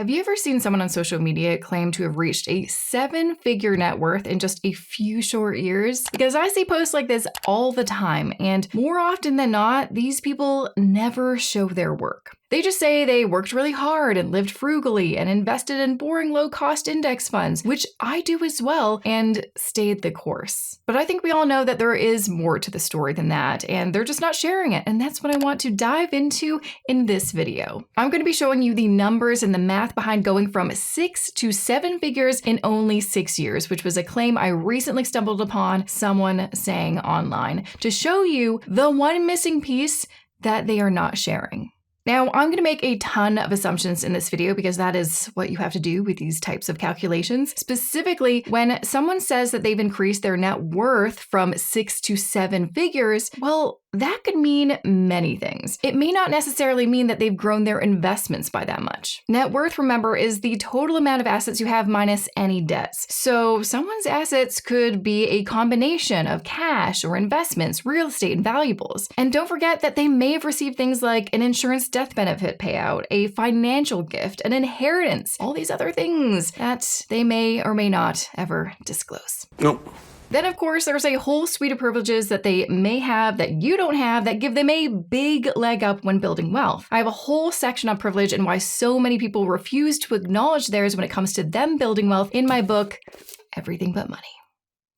Have you ever seen someone on social media claim to have reached a 7-figure net worth in just a few short years? Because I see posts like this all the time, and more often than not, these people never show their work. They just say they worked really hard and lived frugally and invested in boring low-cost index funds, which I do as well, and stayed the course. But I think we all know that there is more to the story than that, and they're just not sharing it, and that's what I want to dive into in this video. I'm going to be showing you the numbers and the math behind going from 6 to 7 figures in only 6 years, which was a claim I recently stumbled upon someone saying online, to show you the one missing piece that they are not sharing. Now, I'm going to make a ton of assumptions in this video because that is what you have to do with these types of calculations. Specifically, when someone says that they've increased their net worth from 6 to 7 figures, well, that could mean many things. It may not necessarily mean that they've grown their investments by that much. Net worth, remember, is the total amount of assets you have minus any debts. So someone's assets could be a combination of cash or investments, real estate, and valuables. And don't forget that they may have received things like an insurance death benefit payout, a financial gift, an inheritance, all these other things that they may or may not ever disclose. Nope. Then, of course, there's a whole suite of privileges that they may have that you don't have that give them a big leg up when building wealth. I have a whole section on privilege and why so many people refuse to acknowledge theirs when it comes to them building wealth in my book, Everything But Money.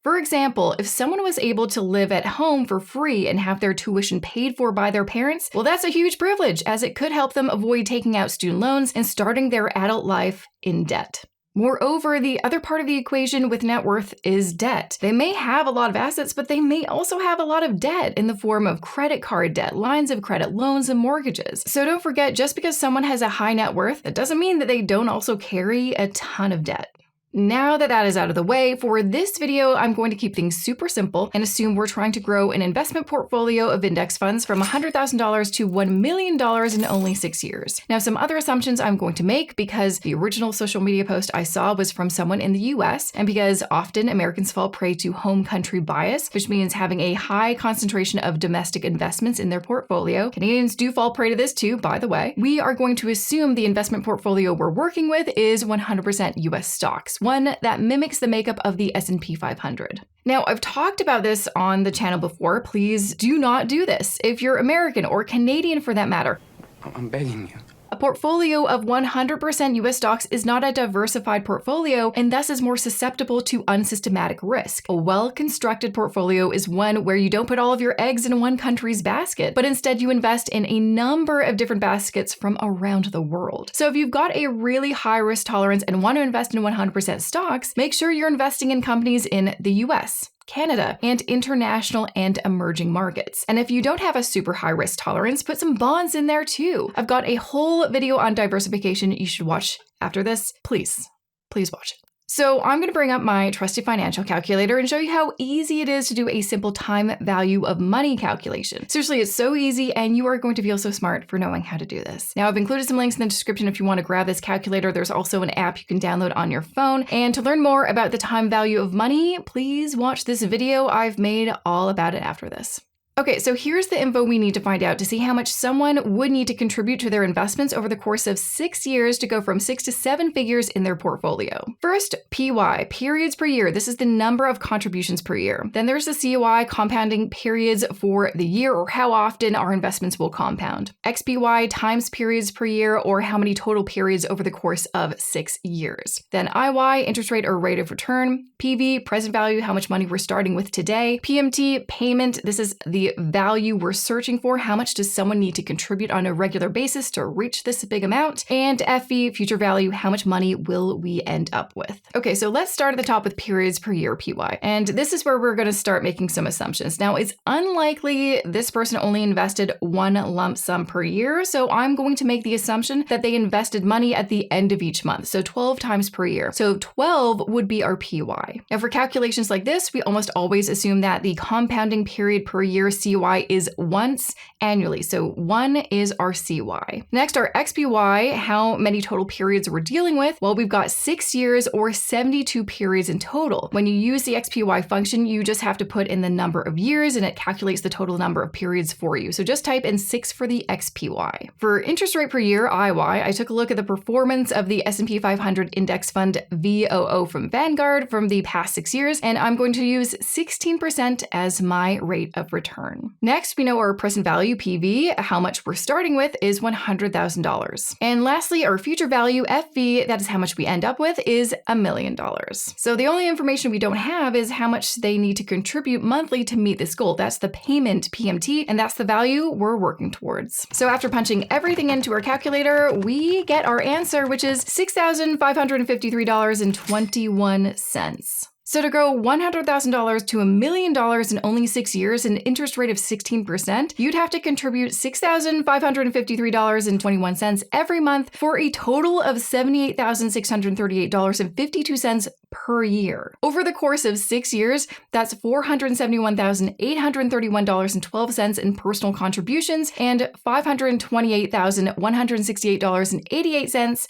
For example, if someone was able to live at home for free and have their tuition paid for by their parents, well, that's a huge privilege as it could help them avoid taking out student loans and starting their adult life in debt. Moreover, the other part of the equation with net worth is debt. They may have a lot of assets, but they may also have a lot of debt in the form of credit card debt, lines of credit, loans, and mortgages. So don't forget, just because someone has a high net worth, that doesn't mean that they don't also carry a ton of debt. Now that that is out of the way, for this video, I'm going to keep things super simple and assume we're trying to grow an investment portfolio of index funds from $100,000 to $1 million in only 6 years. Now, some other assumptions I'm going to make because the original social media post I saw was from someone in the US, and because often Americans fall prey to home country bias, which means having a high concentration of domestic investments in their portfolio. Canadians do fall prey to this too, by the way. We are going to assume the investment portfolio we're working with is 100% US stocks, one that mimics the makeup of the S&P 500. Now, I've talked about this on the channel before. Please do not do this. If you're American or Canadian for that matter, I'm begging you. a portfolio of 100% US stocks is not a diversified portfolio and thus is more susceptible to unsystematic risk. A well-constructed portfolio is one where you don't put all of your eggs in one country's basket, but instead you invest in a number of different baskets from around the world. So if you've got a really high risk tolerance and want to invest in 100% stocks, make sure you're investing in companies in the US, Canada, and international and emerging markets. And if you don't have a super high risk tolerance, put some bonds in there too. I've got a whole video on diversification you should watch after this. Please watch it. So I'm going to bring up my trusty financial calculator and show you how easy it is to do a simple time value of money calculation. Seriously, it's so easy and you are going to feel so smart for knowing how to do this. Now, I've included some links in the description if you want to grab this calculator. There's also an app you can download on your phone. And to learn more about the time value of money, please watch this video I've made all about it after this. Okay, so here's the info we need to find out to see how much someone would need to contribute to their investments over the course of 6 years to go from 6 to 7 figures in their portfolio. First, PY, periods per year. This is the number of contributions per year. Then there's the COI, compounding periods for the year or how often our investments will compound. XPY, times periods per year or how many total periods over the course of 6 years. Then IY, interest rate or rate of return. PV, present value, how much money we're starting with today. PMT, payment. This is the value we're searching for. How much does someone need to contribute on a regular basis to reach this big amount? And FV, future value, how much money will we end up with? Okay, so let's start at the top with periods per year, PY. And this is where we're going to start making some assumptions. Now, it's unlikely this person only invested one lump sum per year, so I'm going to make the assumption that they invested money at the end of each month, so 12 times per year. So 12 would be our PY. Now, for calculations like this, we almost always assume that the compounding period per year CY is once annually. So 1 is our CY. Next, our XPY, how many total periods we're dealing with. Well, we've got 6 years or 72 periods in total. When you use the XPY function, you just have to put in the number of years and it calculates the total number of periods for you. So just type in 6 for the XPY. For interest rate per year, IY, I took a look at the performance of the S&P 500 index fund VOO from Vanguard from the past 6 years, and I'm going to use 16% as my rate of return. Next, we know our present value, PV, how much we're starting with, is $100,000. And lastly, our future value, FV, that is how much we end up with, is $1 million. So the only information we don't have is how much they need to contribute monthly to meet this goal. That's the payment, PMT, and that's the value we're working towards. So after punching everything into our calculator, we get our answer, which is $6,553.21. So to grow $100,000 to $1 million in only 6 years, an interest rate of 16%, you'd have to contribute $6,553.21 every month for a total of $78,638.52 per year. Over the course of 6 years, that's $471,831.12 in personal contributions and $528,168.88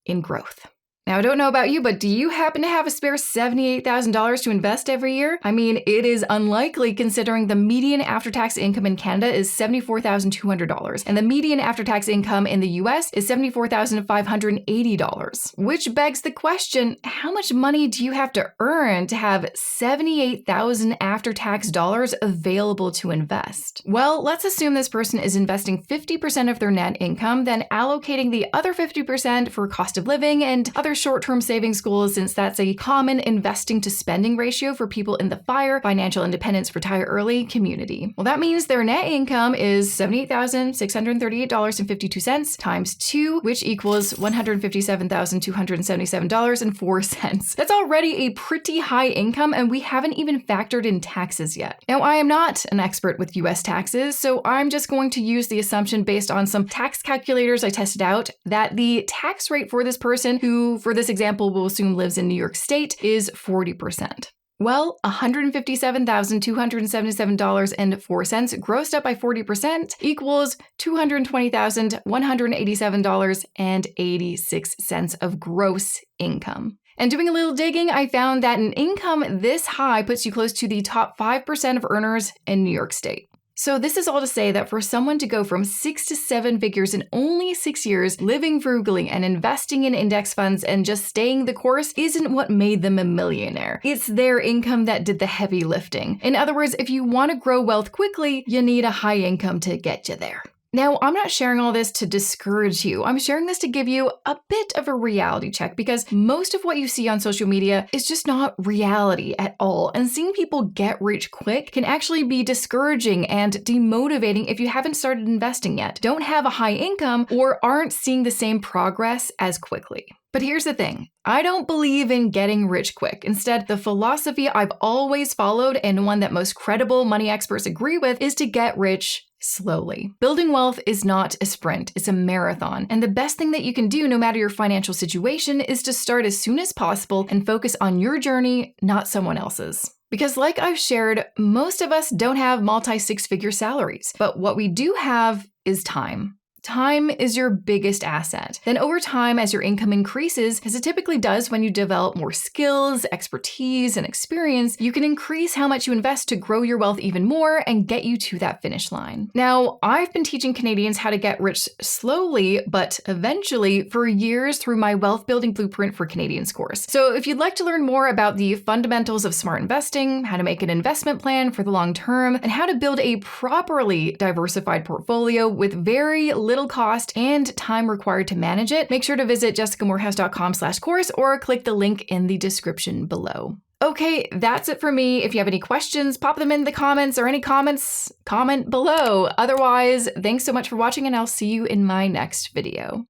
in growth. Now, I don't know about you, but do you happen to have a spare $78,000 to invest every year? I mean, it is unlikely considering the median after-tax income in Canada is $74,200, and the median after-tax income in the US is $74,580, which begs the question, how much money do you have to earn to have $78,000 after-tax dollars available to invest? Well, let's assume this person is investing 50% of their net income, then allocating the other 50% for cost of living and other short-term savings goals, since that's a common investing to spending ratio for people in the FIRE, financial independence, retire early community. Well, that means their net income is $78,638.52 times 2, which equals $157,277.04. That's already a pretty high income, and we haven't even factored in taxes yet. Now, I am not an expert with US taxes, so I'm just going to use the assumption based on some tax calculators I tested out that the tax rate for this person, who for this example we'll assume lives in New York State, is 40%. Well, $157,277.04 grossed up by 40% equals $220,187.86 of gross income. And doing a little digging, I found that an income this high puts you close to the top 5% of earners in New York State. So this is all to say that for someone to go from 6 to 7 figures in only 6 years, living frugally and investing in index funds and just staying the course isn't what made them a millionaire. It's their income that did the heavy lifting. In other words, if you want to grow wealth quickly, you need a high income to get you there. Now, I'm not sharing all this to discourage you. I'm sharing this to give you a bit of a reality check, because most of what you see on social media is just not reality at all. And seeing people get rich quick can actually be discouraging and demotivating if you haven't started investing yet, don't have a high income, or aren't seeing the same progress as quickly. But here's the thing, I don't believe in getting rich quick. Instead, the philosophy I've always followed, and one that most credible money experts agree with, is to get rich slowly. Building wealth is not a sprint, it's a marathon. And the best thing that you can do, no matter your financial situation, is to start as soon as possible and focus on your journey, not someone else's. Because like I've shared, most of us don't have multi-six-figure salaries, but what we do have is time. Time is your biggest asset. Then over time, as your income increases, as it typically does when you develop more skills, expertise, and experience, you can increase how much you invest to grow your wealth even more and get you to that finish line. Now, I've been teaching Canadians how to get rich slowly, but eventually, for years through my Wealth Building Blueprint for Canadians course. So if you'd like to learn more about the fundamentals of smart investing, how to make an investment plan for the long term, and how to build a properly diversified portfolio with very little cost and time required to manage it, make sure to visit jessicamorehouse.com/course or click the link in the description below. Okay, that's it for me. If you have any questions, pop them in the comments, or any comments, comment below. Otherwise, thanks so much for watching, and I'll see you in my next video.